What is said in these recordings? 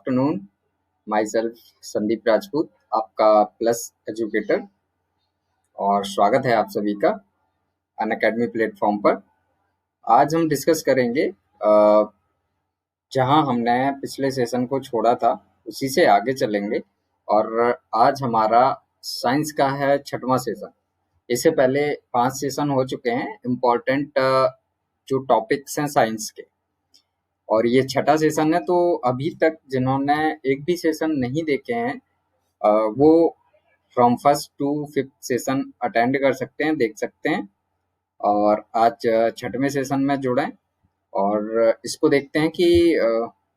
Afternoon. My self Sandeep Rajput, आपका plus educator, और स्वागत है आप सभी का अनअकैडमी प्लेटफॉर्म पर। आज हम डिस्कस करेंगे जहां हमने पिछले सेशन को छोड़ा था उसी से आगे चलेंगे, और आज हमारा साइंस का है 6वां सेशन। इससे पहले 5 सेशन हो चुके हैं इम्पोर्टेंट जो टॉपिक्स हैं साइंस के, और ये 6वां सेशन है। तो अभी तक जिन्होंने एक भी सेशन नहीं देखे हैं वो from first to 5th session attend कर सकते हैं, देख सकते हैं, और आज 6वें सेशन में जुड़ें और इसको देखते हैं कि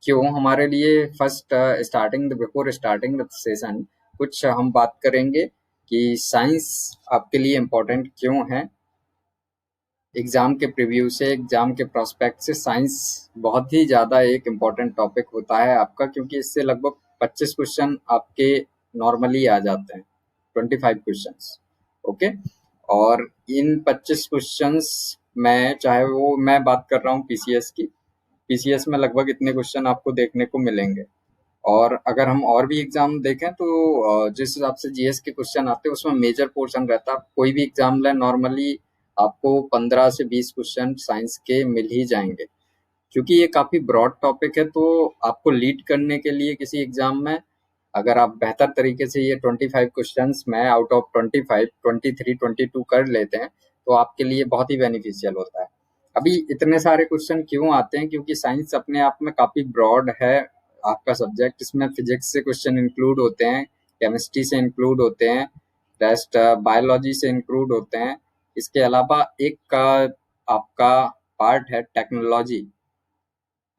क्यों हमारे लिए first before starting the session कुछ हम बात करेंगे कि साइंस आपके लिए इम्पोर्टेंट क्यों है। एग्जाम के प्रीव्यू से, एग्जाम के प्रोस्पेक्ट से साइंस बहुत ही ज़्यादा एक इम्पॉर्टेंट टॉपिक होता है आपका, क्योंकि इससे लगभग 25 क्वेश्चन आपके नॉर्मली आ जाते हैं, 25 क्वेश्चंस। ओके, और इन 25 क्वेश्चंस में, चाहे वो मैं बात कर रहा हूँ पीसीएस की, पीसीएस में लगभग इतने क्वेश्चन आपको देखने को मिलेंगे। और अगर हम और भी एग्जाम देखें तो जिस हिसाब से जीएस के क्वेश्चन आते हैं उसमें मेजर पोर्शन रहता है। कोई भी एग्जाम लें, नॉर्मली आपको 15 से 20 क्वेश्चन साइंस के मिल ही जाएंगे, क्योंकि ये काफ़ी ब्रॉड टॉपिक है। तो आपको लीड करने के लिए किसी एग्जाम में अगर आप बेहतर तरीके से ये 25 क्वेश्चंस में आउट ऑफ 25, 23, 22 कर लेते हैं तो आपके लिए बहुत ही बेनिफिशियल होता है। अभी इतने सारे क्वेश्चन क्यों आते हैं? क्योंकि साइंस अपने आप में काफ़ी ब्रॉड है आपका सब्जेक्ट। इसमें फिजिक्स से क्वेश्चन इंक्लूड होते हैं, केमिस्ट्री से इंक्लूड होते हैं, रेस्ट बायोलॉजी से इंक्लूड होते हैं। इसके अलावा एक का आपका पार्ट है टेक्नोलॉजी,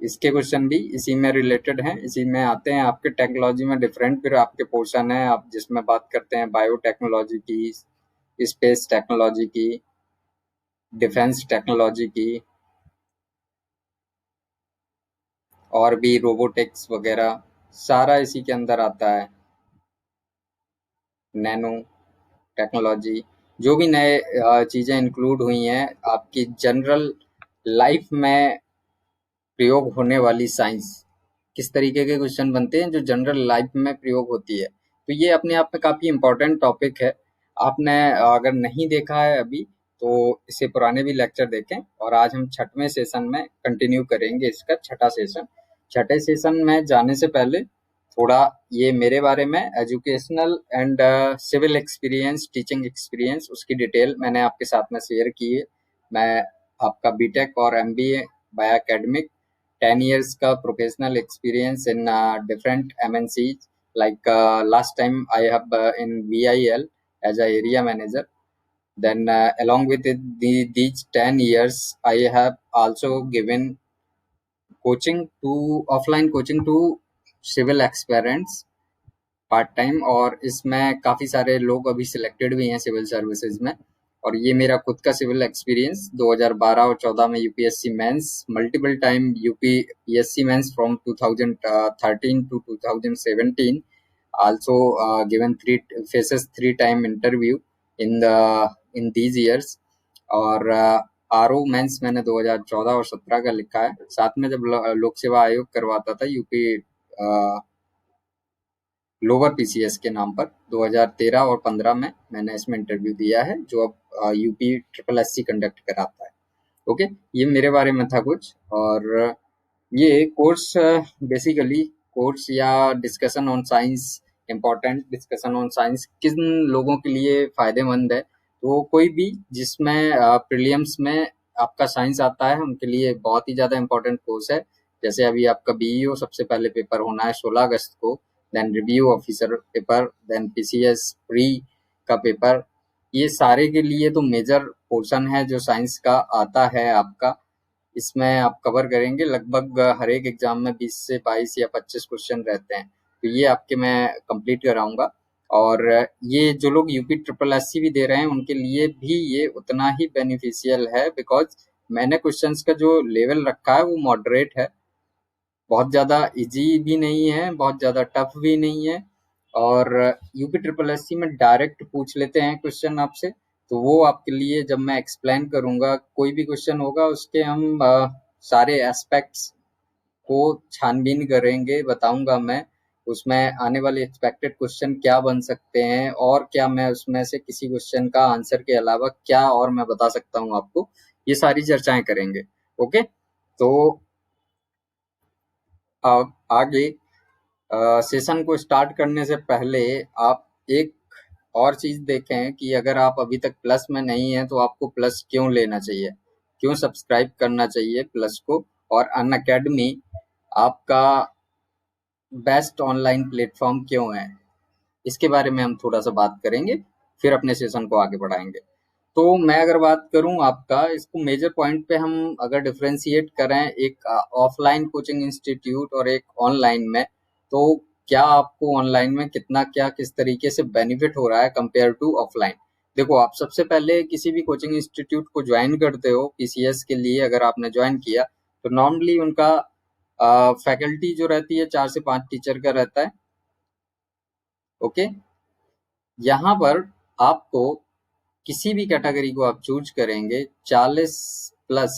इसके क्वेश्चन भी इसी में रिलेटेड हैं, इसी में आते हैं। आपके टेक्नोलॉजी में डिफरेंट फिर आपके पोर्शन है, आप जिसमें बात करते हैं बायोटेक्नोलॉजी की, स्पेस टेक्नोलॉजी की, डिफेंस टेक्नोलॉजी की, और भी रोबोटिक्स वगैरह, सारा इसी के अंदर आता है। नैनो टेक्नोलॉजी, जो भी नए चीज़ें इंक्लूड हुई हैं आपकी जनरल लाइफ में प्रयोग होने वाली साइंस, किस तरीके के क्वेश्चन बनते हैं जो जनरल लाइफ में प्रयोग होती है। तो ये अपने आप में काफ़ी इम्पोर्टेंट टॉपिक है। आपने अगर नहीं देखा है अभी तो इससे पुराने भी लेक्चर देखें, और आज हम 6वें सेशन में कंटिन्यू करेंगे इसका 6वां सेशन। 6ठे सेशन में जाने से पहले थोड़ा ये मेरे बारे में educational and civil experience, teaching experience, उसकी डिटेल मैंने आपके साथ में शेयर की है। मैं आपका बीटेक और एमबीए बाय एकेडमिक, 10 years का professional experience in different MNCs. Like last time I have in VIL as a area manager. Then along with it, these 10 years, I have also given coaching to offline coaching to civil aspirants part time, और इसमें काफ़ी सारे लोग अभी selected भी हैं civil services में। और ये मेरा खुद का सिविल एक्सपीरियंस 2012 और 14 में UPSC mains, multiple time UPSC mains from 2013 to 2017, also given 3 phases, 3 time interview in these years. और आरओ मेंस मैंने 2014 और 17 का लिखा है। साथ में जब लोक सेवा आयोग करवाता था यूपी लोअर पीसीएस के नाम पर 2013 और 15 में मैंने इसमें इंटरव्यू दिया है, जो अब यूपी ट्रिपल एससी कंडक्ट कराता है। ओके, ये मेरे बारे में था कुछ। और ये कोर्स बेसिकली कोर्स या discussion on science, important discussion on science किन लोगों के लिए फ़ायदेमंद है? तो कोई भी जिसमें प्रीलिम्स में आपका साइंस आता है उनके लिए बहुत ही ज़्यादा इम्पोर्टेंट कोर्स है। जैसे अभी आपका बीईओ सबसे पहले पेपर होना है 16 अगस्त को, then review officer paper, then PCS pre का पेपर। ये सारे के लिए तो मेजर पोर्शन है जो साइंस का आता है आपका। इसमें आप कवर करेंगे लगभग हर एक एग्जाम में 20 से 22 या 25 क्वेश्चन रहते हैं, तो ये आपके मैं कंप्लीट कराऊंगा। और ये जो लोग यूपी ट्रिपल एससी भी दे रहे हैं उनके लिए भी ये उतना ही बेनिफिशियल है, बिकॉज मैंने क्वेश्चंस का जो लेवल रखा है वो मॉडरेट है, बहुत ज़्यादा इजी भी नहीं है, बहुत ज़्यादा टफ भी नहीं है। और यूपी ट्रिपल एससी में डायरेक्ट पूछ लेते हैं क्वेश्चन आपसे, तो वो आपके लिए जब मैं एक्सप्लेन करूँगा, कोई भी क्वेश्चन होगा उसके हम सारे एस्पेक्ट्स को छानबीन करेंगे, बताऊंगा मैं उसमें आने वाले एक्सपेक्टेड क्वेश्चन क्या बन सकते हैं और क्या मैं उसमें से किसी क्वेश्चन का आंसर के अलावा क्या और मैं बता सकता हूँ आपको, ये सारी चर्चाएं करेंगे। ओके, तो अब आगे सेशन को स्टार्ट करने से पहले आप एक और चीज देखें कि अगर आप अभी तक प्लस में नहीं है तो आपको प्लस क्यों लेना चाहिए, क्यों सब्सक्राइब करना चाहिए प्लस को, और अनअकैडमी आपका बेस्ट ऑनलाइन प्लेटफॉर्म क्यों है, इसके बारे में हम थोड़ा सा बात करेंगे, फिर अपने सेशन को आगे बढ़ाएंगे। तो मैं अगर बात करूं आपका इसको मेजर पॉइंट पे हम अगर डिफरेंशिएट करें एक ऑफलाइन कोचिंग इंस्टीट्यूट और एक ऑनलाइन में, तो क्या आपको ऑनलाइन में कितना क्या किस तरीके से बेनिफिट हो रहा है कंपेयर टू ऑफलाइन। देखो, आप सबसे पहले किसी भी कोचिंग इंस्टीट्यूट को ज्वाइन करते हो पीसीएस के लिए, अगर आपने ज्वाइन किया तो नॉर्मली उनका फैकल्टी जो रहती है 4 से 5 टीचर का रहता है। ओके, यहाँ पर आपको किसी भी कैटेगरी को आप चूज करेंगे 40 प्लस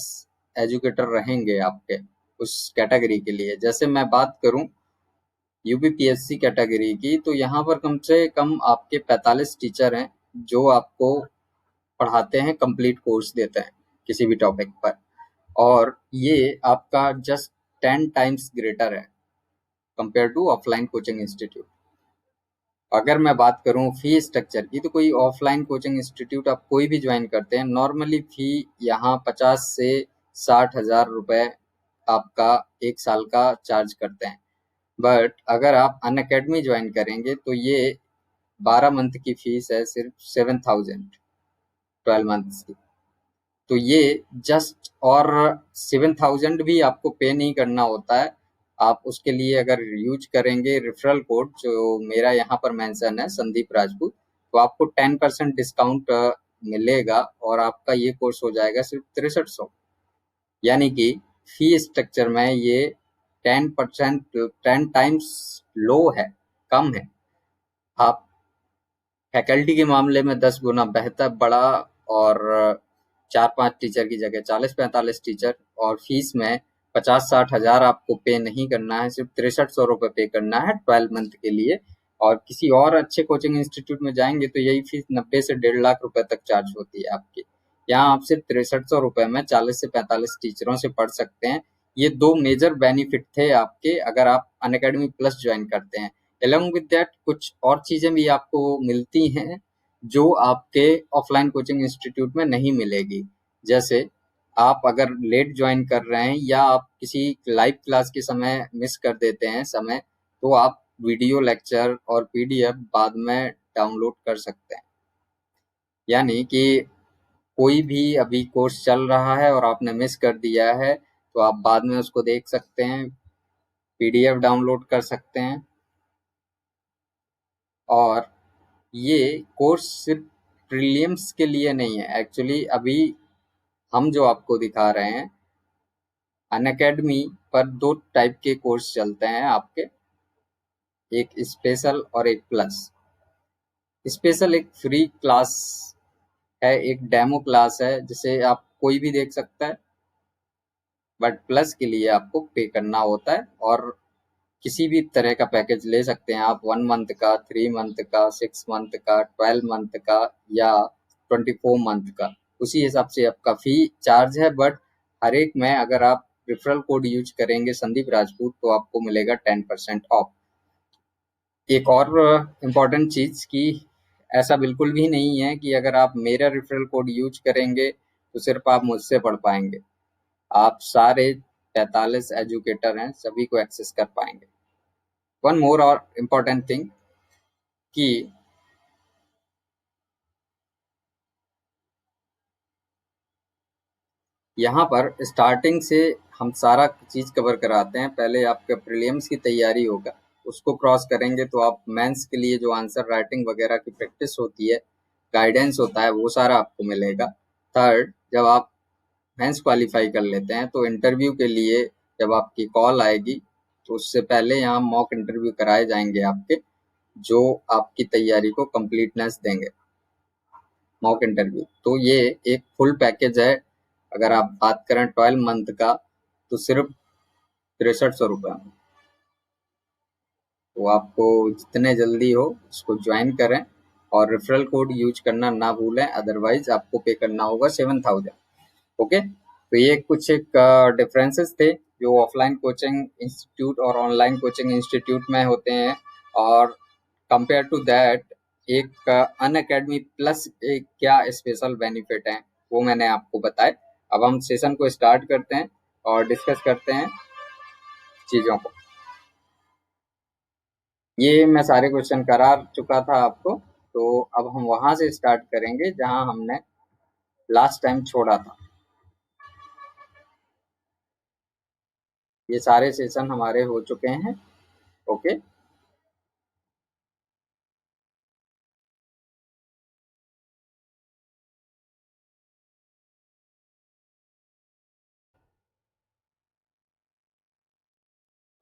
एजुकेटर रहेंगे आपके उस कैटेगरी के लिए। जैसे मैं बात करूं यूपीपीएससी कैटेगरी की, तो यहाँ पर कम से कम आपके 45 टीचर हैं जो आपको पढ़ाते हैं, कंप्लीट कोर्स देते हैं किसी भी टॉपिक पर, और ये आपका जस्ट 10 टाइम्स ग्रेटर है compare to offline coaching institute. अगर मैं बात करूं फी स्ट्रक्चर की, तो कोई ऑफलाइन कोचिंग इंस्टीट्यूट आप कोई भी ज्वाइन करते हैं, नॉर्मली फी यहाँ 50 से 60 हजार रुपए आपका एक साल का चार्ज करते हैं। बट अगर आप अनअकैडमी ज्वाइन करेंगे तो ये 12 मंथ की फीस है सिर्फ 7,000, 12 मंथ्स की। तो ये जस्ट, और 7,000 भी आपको पे नहीं करना होता है। आप उसके लिए अगर यूज करेंगे रेफरल कोड जो मेरा यहाँ पर मेंशन है संदीप राजपूत, तो आपको 10% डिस्काउंट मिलेगा और आपका ये कोर्स हो जाएगा सिर्फ 6300। यानी कि फी स्ट्रक्चर में ये 10%, 10 टाइम्स लो है, कम है। आप फैकल्टी के मामले में 10 गुना बेहतर बड़ा, और 4-5 टीचर की जगह 40-45 टीचर, और फीस में 50-60 हजार आपको पे नहीं करना है, सिर्फ 6300 रुपये पे करना है 12 मंथ के लिए। और किसी और अच्छे कोचिंग इंस्टीट्यूट में जाएंगे तो यही फीस 90 से 1.5 लाख रुपए तक चार्ज होती है आपकी। यहाँ आप सिर्फ 6300 रुपये में 40 से 45 टीचरों से पढ़ सकते हैं। ये दो मेजर बेनिफिट थे आपके अगर आप अनअकैडमी प्लस ज्वाइन करते हैं। अलॉन्ग विद दैट कुछ और चीजें भी आपको मिलती हैं जो आपके ऑफलाइन कोचिंग इंस्टीट्यूट में नहीं मिलेगी। जैसे आप अगर लेट ज्वाइन कर रहे हैं या आप किसी लाइव क्लास के समय मिस कर देते हैं समय, तो आप वीडियो लेक्चर और पीडीएफ बाद में डाउनलोड कर सकते हैं। यानी कि कोई भी अभी कोर्स चल रहा है और आपने मिस कर दिया है तो आप बाद में उसको देख सकते हैं, पीडीएफ डाउनलोड कर सकते हैं। और ये कोर्स सिर्फ प्रीलिम्स के लिए नहीं है, एक्चुअली अभी हम जो आपको दिखा रहे हैं अनअकैडमी पर 2 टाइप के कोर्स चलते हैं आपके, एक स्पेशल और एक प्लस। स्पेशल एक फ्री क्लास है, एक डेमो क्लास है जिसे आप कोई भी देख सकता है, बट प्लस के लिए आपको पे करना होता है। और किसी भी तरह का पैकेज ले सकते हैं आप, 1 मंथ का, 3 मंथ का, 6 मंथ का, 12 मंथ का, या 24 मंथ का, उसी हिसाब से आपका फी चार्ज है। बट हर एक में अगर आप रेफरल कोड यूज करेंगे संदीप राजपूत तो आपको मिलेगा 10% ऑफ। एक और इम्पॉर्टेंट चीज की ऐसा बिल्कुल भी नहीं है कि अगर आप मेरा रेफरल कोड यूज करेंगे तो सिर्फ आप मुझसे पढ़ पाएंगे, आप सारे 45 एजुकेटर हैं सभी को एक्सेस कर पाएंगे। वन मोर और इम्पॉर्टेंट थिंग कि यहाँ पर स्टार्टिंग से हम सारा चीज कवर कराते हैं। पहले आपका प्रीलिम्स की तैयारी होगा, उसको क्रॉस करेंगे तो आप मेंस के लिए जो आंसर राइटिंग वगैरह की प्रैक्टिस होती है, गाइडेंस होता है, वो सारा आपको मिलेगा। थर्ड, जब आप मेंस क्वालिफाई कर लेते हैं तो इंटरव्यू के लिए जब आपकी कॉल आएगी तो उससे पहले यहाँ मॉक इंटरव्यू कराए जाएंगे आपके, जो आपकी तैयारी को कंप्लीटनेस देंगे। मॉक इंटरव्यू तो ये एक फुल पैकेज है। अगर आप बात करें 12 मंथ का तो सिर्फ ₹6300। तो आपको जितने जल्दी हो उसको ज्वाइन करें और रेफरल कोड यूज करना ना भूलें, अदरवाइज आपको पे करना होगा 7000। ओके, तो ये कुछ एक डिफरेंसेस थे जो ऑफलाइन कोचिंग इंस्टीट्यूट और ऑनलाइन कोचिंग इंस्टीट्यूट में होते हैं, और कंपेयर टू दैट एक अन अकेडमी प्लस एक क्या स्पेशल बेनिफिट है वो मैंने आपको बताया। अब हम सेशन को स्टार्ट करते हैं और डिस्कस करते हैं चीज़ों को। ये मैं सारे क्वेश्चन करा चुका था आपको, तो अब हम वहां से स्टार्ट करेंगे जहां हमने लास्ट टाइम छोड़ा था। ये सारे सेशन हमारे हो चुके हैं। ओके,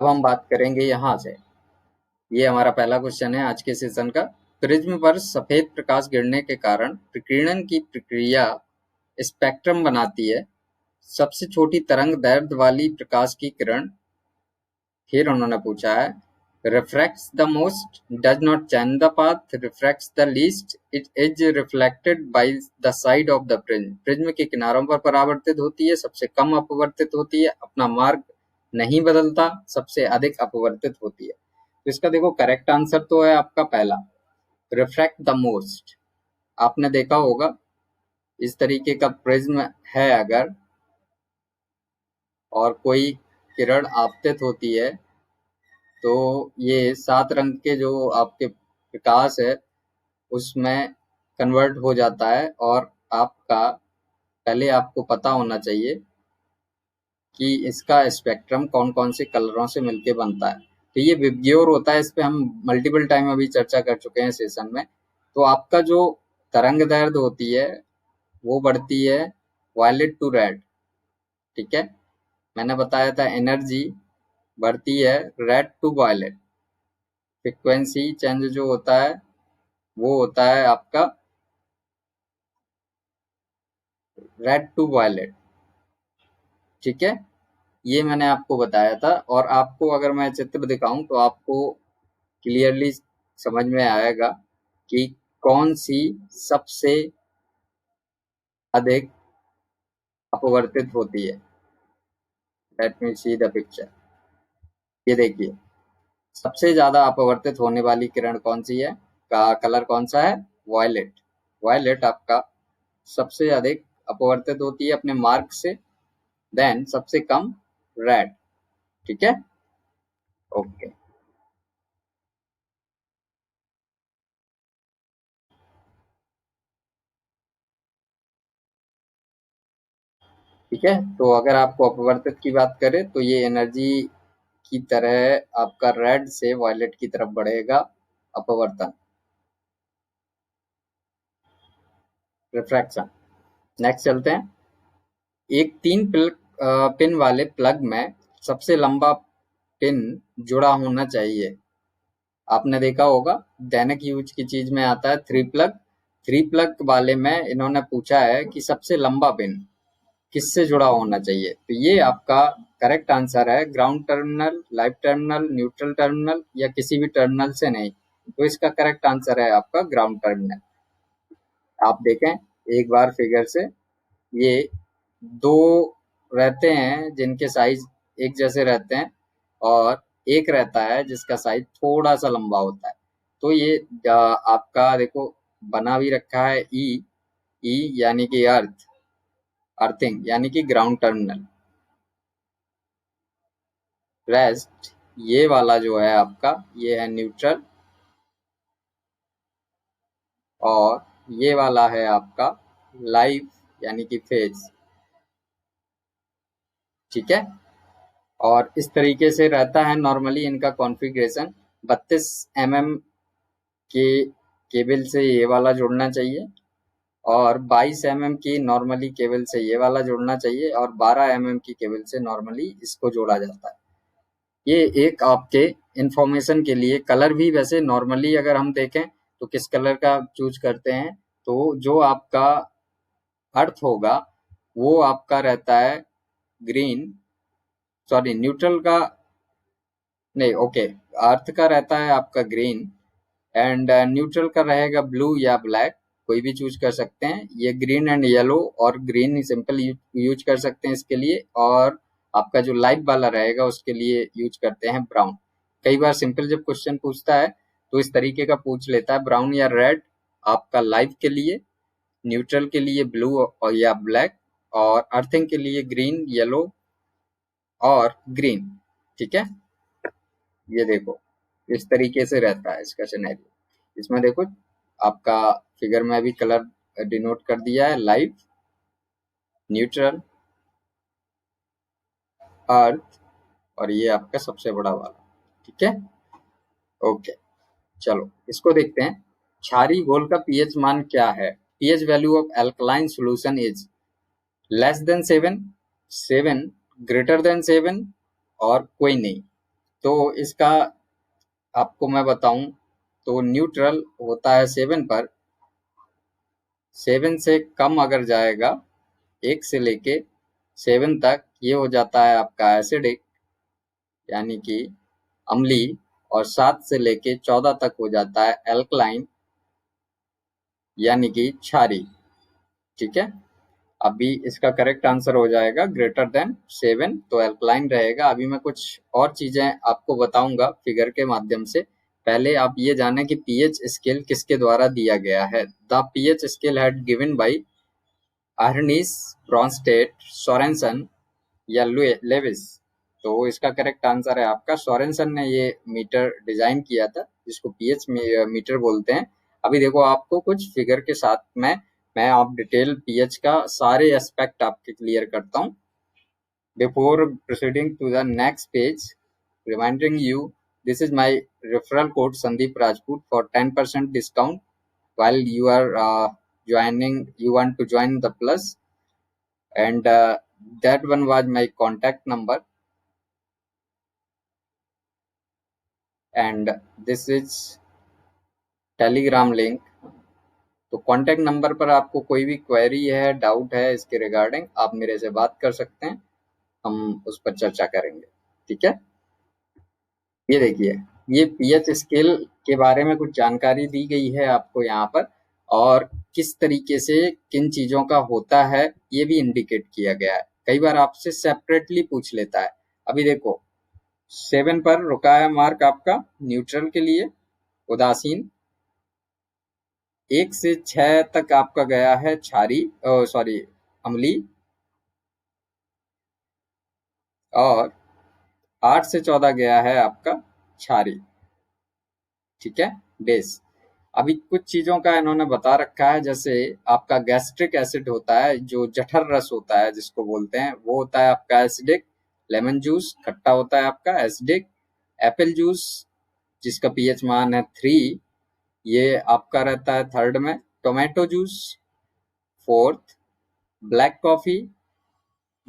अब हम बात करेंगे यहाँ से। ये हमारा पहला क्वेश्चन है आज के सेशन का। प्रिज्म पर सफेद प्रकाश गिरने के कारण विकिरण की प्रक्रिया स्पेक्ट्रम बनाती है। सबसे छोटी तरंग दैर्ध्य वाली प्रकाश की किरण, फिर उन्होंने पूछा है, refracts the most, does not change the path, refracts the least, it is reflected by the side of the prism। Prism के किनारों पर परावर्तित होती है, सबसे कम अपवर्तित होती है, अपना मार्ग नहीं बदलता, सबसे अधिक अपवर्तित होती है। तो इसका देखो करेक्ट आंसर तो है आपका पहला, रिफ्रैक्ट द मोस्ट। आपने देखा होगा इस तरीके का प्रिज्म है अगर, और कोई किरण आपतित होती है तो ये 7 रंग के जो आपके प्रकाश है उसमें कन्वर्ट हो जाता है। और आपका पहले आपको पता होना चाहिए कि इसका स्पेक्ट्रम कौन कौन से कलरों से मिलके बनता है। तो ये विबग्योर होता है, इस पे हम मल्टीपल टाइम अभी चर्चा कर चुके हैं सेशन में। तो आपका जो तरंग दैर्ध्य होती है वो बढ़ती है वायलेट टू रेड, ठीक है। मैंने बताया था एनर्जी बढ़ती है red to violet. Frequency change जो होता है वो होता है आपका रेड टू वायलेट, ठीक है। ये मैंने आपको बताया था, और आपको अगर मैं चित्र दिखाऊं तो आपको क्लियरली समझ में आएगा कि कौन सी सबसे अधिक अपवर्तित होती है। Let me see the picture. ये देखिए, सबसे ज्यादा अपवर्तित होने वाली किरण कौन सी है, का कलर कौन सा है, वायलेट। वायलेट आपका सबसे अधिक अपवर्तित होती है अपने मार्क से, देन सबसे कम रेड, ठीक है। ओके, ठीक है। तो अगर आपको अपवर्तित की बात करें तो ये एनर्जी की तरह आपका रेड से वायलेट की तरफ बढ़ेगा अपवर्तन, रिफ्रैक्शन। नेक्स्ट चलते हैं। एक 3 पिन वाले प्लग में सबसे लंबा पिन जुड़ा होना चाहिए। आपने देखा होगा दैनिक यूज की चीज में आता है थ्री प्लग वाले में इन्होंने पूछा है कि सबसे लंबा पिन किससे जुड़ा होना चाहिए। तो ये आपका करेक्ट आंसर है ground terminal, live terminal, neutral terminal या किसी भी टर्मिनल से नहीं। तो इसका करेक्ट आंसर है आपका ग्राउंड टर्मिनल। आप देखें एक बार फिगर से, ये दो रहते हैं जिनके साइज एक जैसे रहते हैं, और एक रहता है जिसका साइज थोड़ा सा लंबा होता है। तो ये आपका देखो बना भी रखा है ई, ई यानी कि अर्थिंग यानी कि ग्राउंड टर्मिनल। रेस्ट ये वाला जो है आपका, ये है न्यूट्रल, और ये वाला है आपका लाइव यानी कि फेज, ठीक है। और इस तरीके से रहता है नॉर्मली इनका कॉन्फ़िगरेशन। 32 mm के केबल से ये वाला जुड़ना चाहिए, और 22 mm की नॉर्मली केबल से ये वाला जुड़ना चाहिए, और 12 mm की केबल से नॉर्मली इसको जोड़ा जाता है। ये एक आपके इंफॉर्मेशन के लिए। कलर भी वैसे नॉर्मली अगर हम देखें तो किस कलर का चूज करते हैं, तो जो आपका अर्थ होगा वो आपका रहता है ग्रीन, सॉरी न्यूट्रल का नहीं, ओके, अर्थ का रहता है आपका ग्रीन एंड न्यूट्रल का रहेगा ब्लू या ब्लैक, कोई भी चूज कर सकते हैं। ये ग्रीन एंड येलो और ग्रीन सिंपल यूज कर सकते हैं इसके लिए, और आपका जो लाइट वाला रहेगा उसके लिए यूज करते हैं ब्राउन। कई बार सिंपल जब क्वेश्चन पूछता है तो इस तरीके का पूछ लेता है, ब्राउन या रेड आपका लाइट के लिए, न्यूट्रल के लिए ब्लू और या ब्लैक, और अर्थिंग के लिए ग्रीन, येलो और ग्रीन। ठीक है, ये देखो इस तरीके से रहता है इसका सिनेरियो। इसमें देखो आपका फिगर में भी कलर डिनोट कर दिया है, लाइट, न्यूट्रल, अर्थ, और ये आपका सबसे बड़ा वाला। ठीक है, ओके, चलो इसको देखते हैं। क्षारीय घोल का पीएच मान क्या है? PH value of alkaline solution is less than 7, 7, greater than 7, और कोई नहीं। तो इसका आपको मैं बताऊं तो न्यूट्रल होता है 7 पर, 7 से कम अगर जाएगा, 1 से लेके 7 तक, ये हो जाता है आपका एसिडिक यानी कि अम्लीय, और 7 से लेके 14 तक हो जाता है एल्कलाइन यानी कि क्षारीय। ठीक है, अभी इसका करेक्ट आंसर हो जाएगा ग्रेटर देन 7, तो एल्कलाइन रहेगा। अभी मैं कुछ और चीजें आपको बताऊंगा फिगर के माध्यम से। पहले आप ये जानें कि पीएच स्केल किसके द्वारा दिया गया है। The pH scale had given by Arrhenius, Bronsted, Sorensen या लेविस। तो इसका करेक्ट आंसर है आपका सोरेनसन ने ये मीटर डिजाइन किया था, जिसको पीएच मीटर बोलते हैं। अभी देखो आपको कुछ फिगर के साथ में मैं आप डिटेल पीएच का सारे एस्पेक्ट आपके क्लियर करता हूँ। Before proceeding to the next page, reminding you this is my referral code Sandeep Rajput for 10% discount while you are you want to join the plus, and that one was my contact number, and this is telegram link। तो contact number पर आपको कोई भी query है, doubt है इसके regarding, आप मेरे से बात कर सकते हैं, हम उस पर चर्चा करेंगे। ठीक है, ये देखिए, ये पीएच स्केल के बारे में कुछ जानकारी दी गई है आपको यहाँ पर, और किस तरीके से किन चीजों का होता है ये भी इंडिकेट किया गया है। कई बार आपसे सेपरेटली पूछ लेता है। अभी देखो 7 पर रुका है मार्क आपका न्यूट्रल के लिए, उदासीन। 1 से 6 तक आपका गया है क्षारीय, सॉरी अम्लीय, और 8 से 14 गया है आपका क्षारीय। ठीक है, बेस। अभी कुछ चीजों का इन्होंने बता रखा है, जैसे आपका गैस्ट्रिक एसिड होता है, जो जठर रस होता है जिसको बोलते हैं, वो होता है आपका एसिडिक। लेमन जूस खट्टा होता है आपका एसिडिक। एप्पल जूस जिसका पीएच मान है 3, ये आपका रहता है थर्ड में। Tomato juice fourth. Black coffee,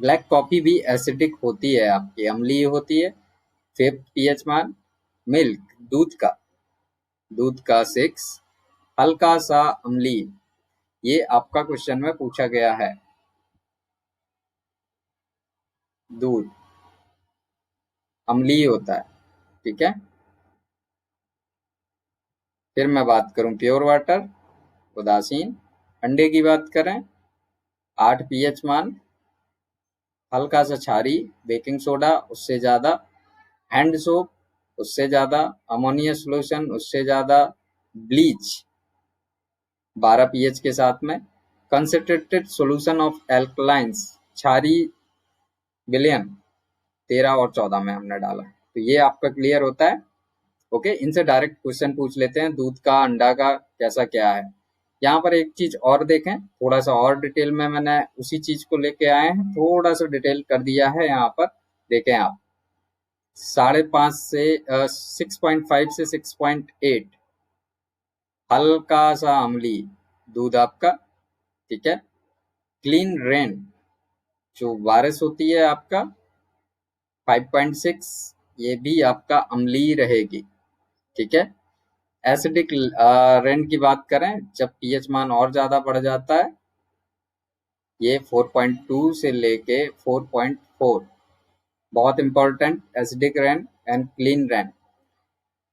black coffee भी एसिडिक होती है आपकी, अम्लीय होती है, फिफ्थ पीएच मान। मिल्क दूध का 6, हल्का सा अम्लीय, ये आपका क्वेश्चन में पूछा गया है। दूध अम्लीय होता है। ठीक है, फिर मैं बात करूं प्योर वाटर, उदासीन। अंडे की बात करें, 8 पीएच मान, हल्का सा क्षारीय, बेकिंग सोडा उससे ज्यादा, हैंड सोप उससे ज्यादा, अमोनिया सोल्यूशन उससे ज्यादा, ब्लीच 12 पीएच के साथ में, कंसंट्रेटेड सॉल्यूशन ऑफ एल्कलाइंस क्षारीय विलयन 13 और 14 में हमने डाला। तो ये आपका क्लियर होता है। ओके, इनसे डायरेक्ट क्वेश्चन पूछ लेते हैं, दूध का, अंडा का कैसा क्या है। यहाँ पर एक चीज और देखें, थोड़ा सा और डिटेल में मैंने उसी चीज को लेके आए हैं, थोड़ा सा डिटेल कर दिया है यहाँ पर। देखें आप, 5.5 से 6.5 से 6.8 हल्का सा अम्लीय दूध आपका। ठीक है, क्लीन रेन जो बारिश होती है आपका 5.6, ये भी आपका अम्लीय रहेगी। ठीक है, एसिडिक रेन की बात करें, जब पीएच मान और ज्यादा बढ़ जाता है, ये 4.2 से लेके 4.4 बहुत important, acidic rain and clean rain.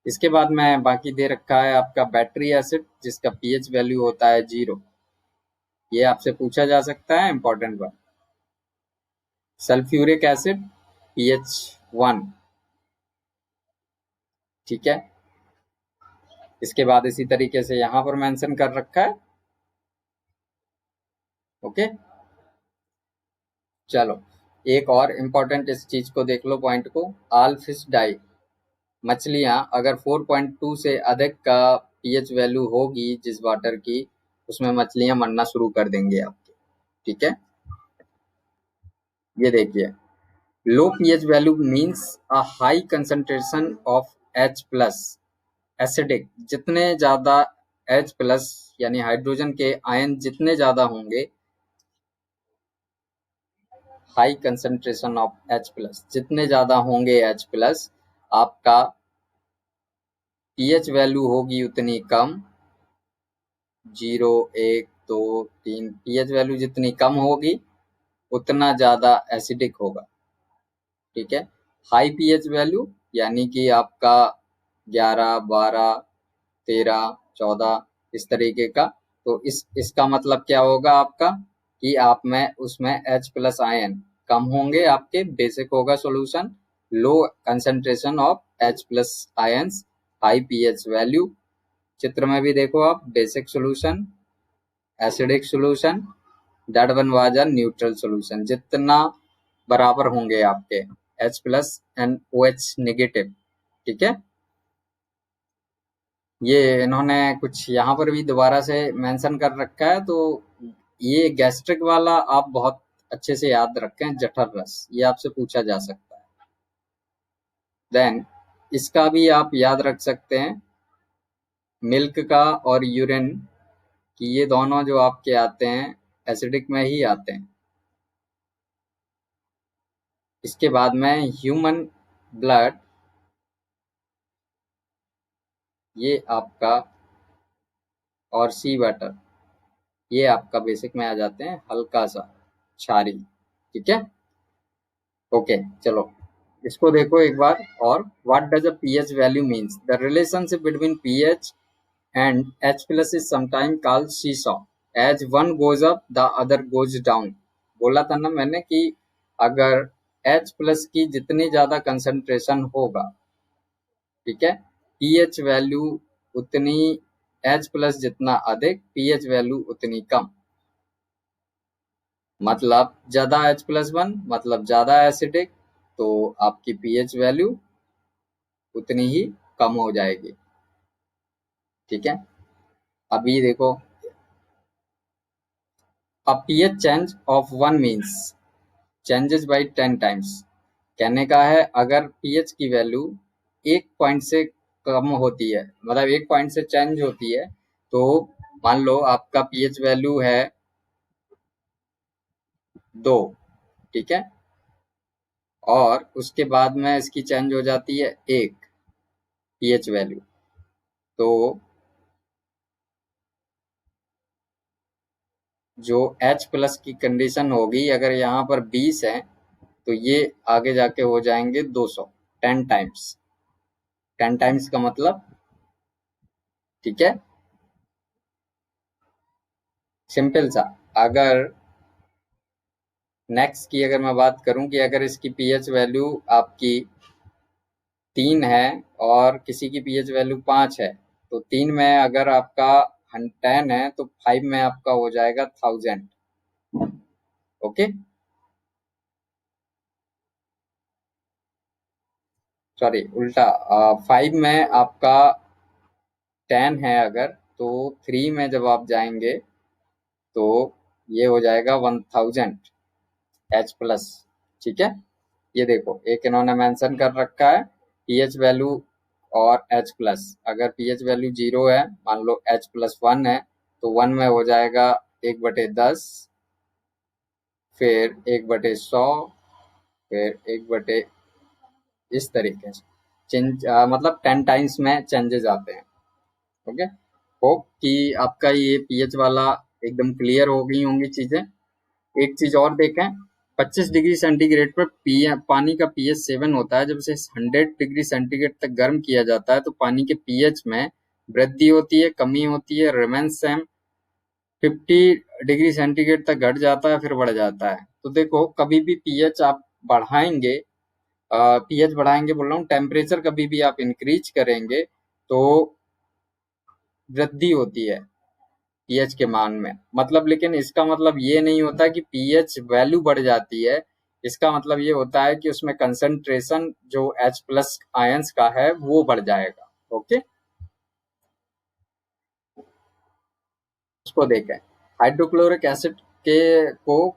इसके बाद में बाकी दे रखा है आपका बैटरी एसिड, जिसका पीएच वैल्यू होता है 0। ये आपसे पूछा जा सकता है, important one. Sulphuric acid pH 1, ठीक है। इसके बाद इसी तरीके से यहाँ पर मेंशन कर रखा है, ओके। चलो एक और इम्पोर्टेंट इस चीज को देख लो, पॉइंट को। ऑल फिश डाई, मछलियां अगर 4.2 से अधिक का पीएच वैल्यू होगी जिस वाटर की, उसमें मछलियां मरना शुरू कर देंगे आपके, ठीक है। ये देखिए, low pH value means a high concentration of H plus acidic. जितने ज्यादा H प्लस यानी हाइड्रोजन के आयन जितने ज्यादा होंगे, high concentration of H plus जितने ज्यादा होंगे H प्लस, आपका पीएच वैल्यू होगी उतनी कम। 0, 1, 2, 3, पीएच वैल्यू जितनी कम होगी उतना ज्यादा एसिडिक होगा, ठीक है। हाई पीएच वैल्यू यानी कि आपका 11, 12, 13, 14 इस तरीके का, तो इसका मतलब क्या होगा आपका कि आप में उसमें H प्लस आयन कम होंगे, आपके बेसिक होगा solution. Low concentration of H plus ions, high pH value. चित्र में भी देखो आप, basic solution, acidic solution, that one was a neutral solution. जितना बराबर होंगे आपके H plus and OH negative, ठीक है। ये इन्होंने कुछ यहाँ पर भी दोबारा से मेंशन कर रखा है, तो ये गैस्ट्रिक वाला आप बहुत अच्छे से याद रखें, जठर रस, ये आपसे पूछा जा सकता है। देन इसका भी आप याद रख सकते हैं, मिल्क का और यूरिन, कि ये दोनों जो आपके आते हैं एसिडिक में ही आते हैं। इसके बाद में ह्यूमन ब्लड, ये आपका, और सी वाटर, ये आपका बेसिक में आ जाते हैं हल्का सा क्षारी, ठीक है। ओके चलो इसको देखो एक बार और। What does a pH value means? The relationship between pH and H plus is sometime called seesaw, as one goes up the other goes down. बोला था ना मैंने कि अगर H प्लस की जितनी ज्यादा कंसंट्रेशन होगा, ठीक है, पीएच वैल्यू उतनी, H प्लस जितना अधिक, पीएच वैल्यू उतनी कम। मतलब ज्यादा H+1 मतलब ज्यादा एसिडिक, तो आपकी पीएच वैल्यू उतनी ही कम हो जाएगी, ठीक है। अभी देखो, a pH change of 1 means changes by 10 times. कहने का है अगर पीएच की वैल्यू 1 पॉइंट से कम होती है, मतलब 1 पॉइंट से चेंज होती है, तो मान लो आपका पीएच वैल्यू है 2, ठीक है, और उसके बाद में इसकी चेंज हो जाती है 1 पीएच वैल्यू, तो जो H प्लस की कंडीशन होगी, अगर यहाँ पर 20 है तो ये आगे जाके हो जाएंगे 200, 10 टाइम्स। 10 टाइम्स का मतलब, ठीक है, सिंपल सा। अगर नेक्स्ट की अगर मैं बात करूं कि अगर इसकी पीएच वैल्यू आपकी 3 है और किसी की पीएच वैल्यू 5 है, तो 3 में अगर आपका 10 है तो 5 में आपका हो जाएगा 1000, ओके। सॉरी उल्टा, 5 में आपका 10 है अगर, तो 3 में जब आप जाएंगे तो ये हो जाएगा 1000 H प्लस, ठीक है। ये देखो एक इन्होंने मेंशन कर रखा है पीएच वैल्यू और H प्लस। अगर पीएच वैल्यू 0 है, मान लो H+1 है, तो 1 में हो जाएगा 1/10, फिर 1/100, फिर 1/, इस तरीके से चेंज, मतलब 10 टाइम्स में चेंजेस आते हैं, ओके। होप कि आपका ये पीएच वाला एकदम क्लियर हो गई होंगी चीजें। एक चीज और देखें, 25 डिग्री सेंटीग्रेड पर पानी का पीएच 7 होता है। जब इसे 100 डिग्री सेंटीग्रेड तक गर्म किया जाता है तो पानी के पीएच में वृद्धि होती है, कमी होती है, रिमेन्स सेम। 50 डिग्री सेंटीग्रेड तक घट जाता है, फिर बढ़ जाता है। तो देखो, कभी भी पीएच आप बढ़ाएंगे, पीएच बढ़ाएंगे बोल रहा हूँ, टेम्परेचर कभी भी आप इंक्रीज करेंगे तो वृद्धि होती है पीएच के मान में। मतलब, लेकिन इसका मतलब ये नहीं होता कि पीएच वैल्यू बढ़ जाती है। इसका मतलब ये होता है कि उसमें कंसंट्रेशन जो H+ आयंस का है वो बढ़ जाएगा। ओके, उसको देखें। हाइड्रोक्लोरिक एसिड के को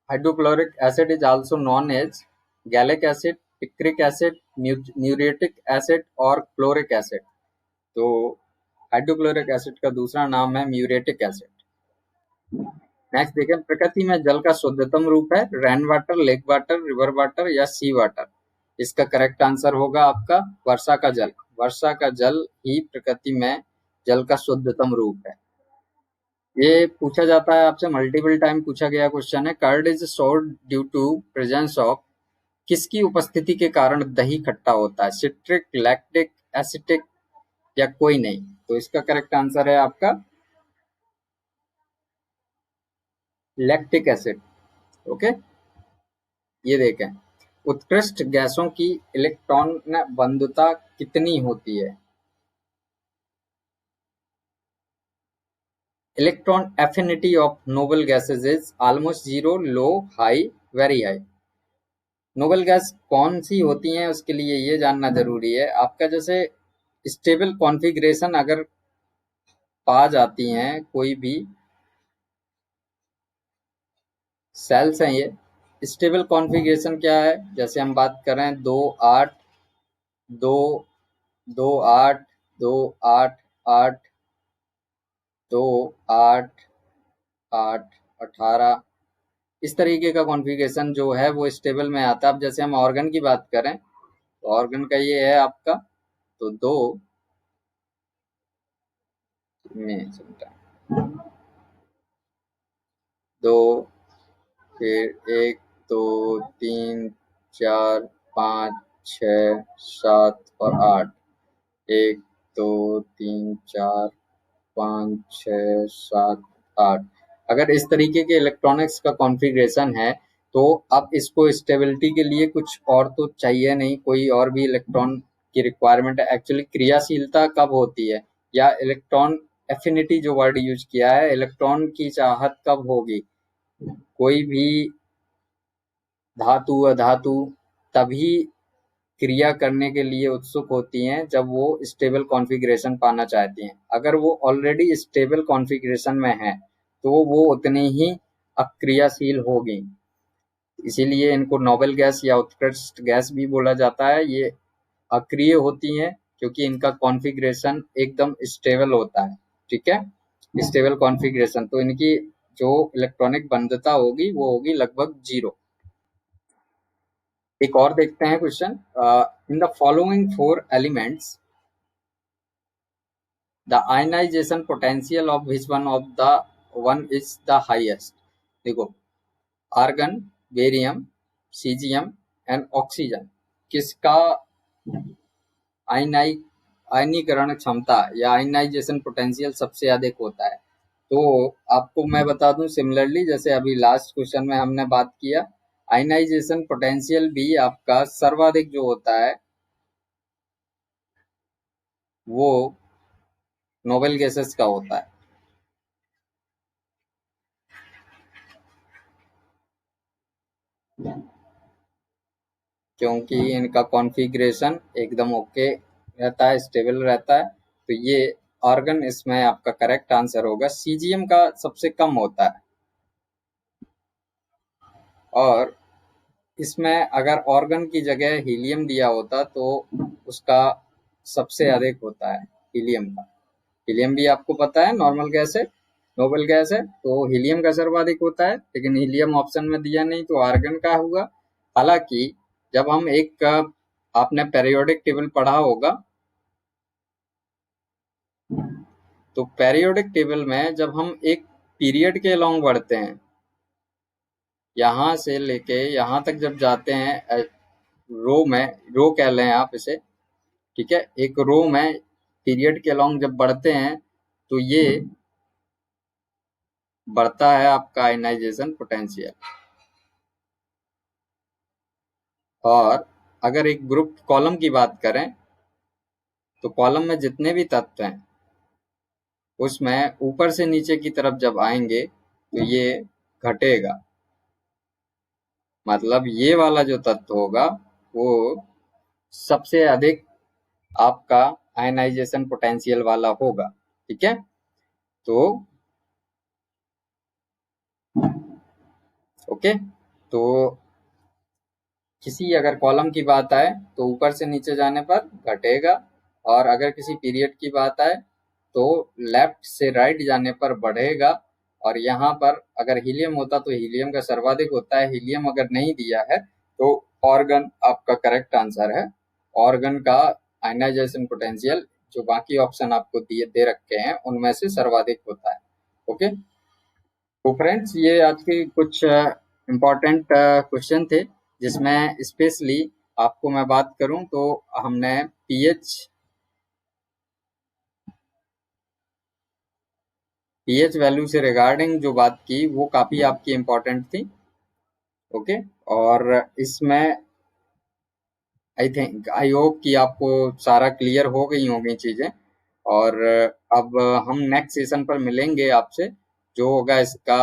hydrochloric acid is also known as gallic acid, picric acid, muriatic acid और क्लोरिक एसिड। तो हाइड्रोक्लोरिक एसिड का दूसरा नाम है म्यूरेटिक एसिड। नेक्स्ट देखें, प्रकृति में जल का शुद्धतम रूप है rain water, lake water, river water या सी वाटर। इसका करेक्ट आंसर होगा आपका वर्षा का जल। वर्षा का जल ही प्रकृति में जल का शुद्धतम रूप है। ये पूछा जाता है आपसे, मल्टीपल टाइम पूछा गया क्वेश्चन है। Curd is soured due to presence of, किसकी उपस्थिति के कारण दही खट्टा होता है? सिट्रिक, लैक्टिक, एसिटिक या कोई नहीं? तो इसका करेक्ट आंसर है आपका लैक्टिक एसिड। ओके, ये देखें, उत्कृष्ट गैसों की इलेक्ट्रॉन बंधुता कितनी होती है? Electron affinity of noble gases is almost zero, low, high, very high. Noble gas कौन सी होती हैं उसके लिए ये जानना जरूरी है आपका। जैसे स्टेबल कॉन्फ़िगरेशन अगर पा जाती हैं कोई भी सेल्स हैं, ये स्टेबल कॉन्फ़िगरेशन क्या है? जैसे हम बात करें 2 8 2 2 8 2 8 8 2 8 8 18, इस तरीके का कॉन्फ़िगरेशन जो है वो स्टेबल में आता है। अब जैसे हम ऑर्गन की बात करें तो ऑर्गन का ये है आपका, तो 2 में चलता है, 2, फिर 1 2 3 4 5 6 7 और 8, 1 2 3 4 5 6 7 8। अगर इस तरीके के इलेक्ट्रॉनिक्स का कॉन्फ़िगरेशन है तो अब इसको स्टेबिलिटी के लिए कुछ और तो चाहिए नहीं, कोई और भी इलेक्ट्रॉन की रिक्वायरमेंट है। एक्चुअली क्रियाशीलता कब होती है, या इलेक्ट्रॉन एफिनिटी जो वर्ड यूज किया है, इलेक्ट्रॉन की चाहत कब होगी? कोई भी धातु अधातु तभी क्रिया करने के लिए उत्सुक होती हैं जब वो स्टेबल कॉन्फ़िगरेशन पाना चाहती हैं। अगर वो ऑलरेडी स्टेबल कॉन्फ़िगरेशन में है तो वो उतनी ही अक्रियाशील होगी। इसीलिए इनको नोबल गैस या उत्कृष्ट गैस भी बोला जाता है। ये अक्रिय होती हैं क्योंकि इनका कॉन्फ़िगरेशन एकदम स्टेबल होता है। ठीक है, स्टेबल कॉन्फ़िगरेशन, तो इनकी जो इलेक्ट्रॉनिक बंधुता होगी वो होगी लगभग 0। एक और देखते हैं question. In the following 4 elements the ionization potential of which one is the highest? देखो, argon, barium, caesium and oxygen, किसका आयनाई आयनीकरण क्षमता या आयनाइजेशन पोटेंशियल सबसे अधिक होता है? तो आपको मैं बता दूं, सिमिलरली जैसे अभी लास्ट क्वेश्चन में हमने बात किया, आयनाइजेशन पोटेंशियल भी आपका सर्वाधिक जो होता है वो नोबेल गैसेस का होता है। क्योंकि इनका कॉन्फ़िगरेशन एकदम ओके रहता है, स्टेबल रहता है। तो ये ऑर्गन इसमें आपका करेक्ट आंसर होगा। सीजियम का सबसे कम होता है, और इसमें अगर ऑर्गन की जगह हीलियम दिया होता तो उसका सबसे अधिक होता है हीलियम का। हीलियम भी आपको पता है नॉर्मल गैस है, नोबल गैस है, तो हीलियम का सर्वाधिक होता है, लेकिन हीलियम ऑप्शन में दिया नहीं तो आर्गन का हुआ। हालांकि जब हम एक आपने पेरियोडिक टेबल पढ़ा होगा, तो पेरियोडिक टेबल में जब हम एक पीरियड के अलोंग बढ़ते हैं यहाँ से लेके यहाँ तक जब जाते हैं रो में, रो कह लें आप इसे, ठीक है, एक रो में पीरियड के अलॉन्ग जब बढ़ते हैं तो ये बढ़ता है आपका आयनाइजेशन पोटेंशियल। और अगर एक ग्रुप कॉलम की बात करें तो कॉलम में जितने भी तत्व हैं उसमें ऊपर से नीचे की तरफ जब आएंगे तो ये घटेगा, मतलब ये वाला जो तत्व होगा वो सबसे अधिक आपका आयनाइजेशन पोटेंशियल वाला होगा, ठीक है। तो ओके, तो किसी अगर कॉलम की बात आए तो ऊपर से नीचे जाने पर घटेगा, और अगर किसी पीरियड की बात आए तो लेफ्ट से राइट जाने पर बढ़ेगा। और यहाँ पर अगर हीलियम होता तो हीलियम का सर्वाधिक होता है, हीलियम अगर नहीं दिया है तो ऑर्गन आपका करेक्ट आंसर है। ऑर्गन का आयनाइजेशन पोटेंशियल जो बाकी ऑप्शन आपको दिए दे रखे हैं उनमें से सर्वाधिक होता है। ओके, तो फ्रेंड्स ये आज के कुछ इम्पोर्टेंट क्वेश्चन थे जिसमें स्पेशली आपको मैं बात करूं तो हमने पीएच वैल्यू से रिगार्डिंग जो बात की वो काफी आपकी इम्पोर्टेंट थी। ओके, और इसमें आई होप कि आपको सारा क्लियर हो गई होंगी चीजें। और अब हम नेक्स्ट सेशन पर मिलेंगे आपसे, जो होगा इसका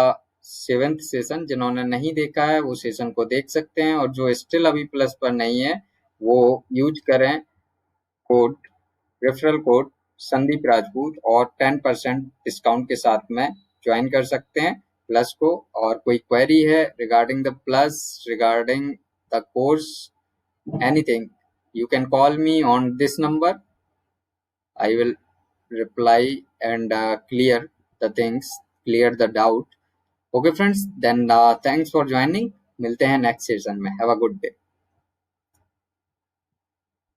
7th सेशन। जिन्होंने नहीं देखा है वो सेशन को देख सकते हैं, और जो स्टिल अभी प्लस पर नहीं है वो यूज करें code, referral code Sandeep Rajput, और 10% डिस्काउंट के साथ में ज्वाइन कर सकते हैं प्लस को। और कोई क्वेरी है regarding the plus, regarding the course, anything, you can call me on this number. I will reply and clear the things, clear the doubt. Okay friends, then thanks for joining. मिलते हैं next session में। Have a good day.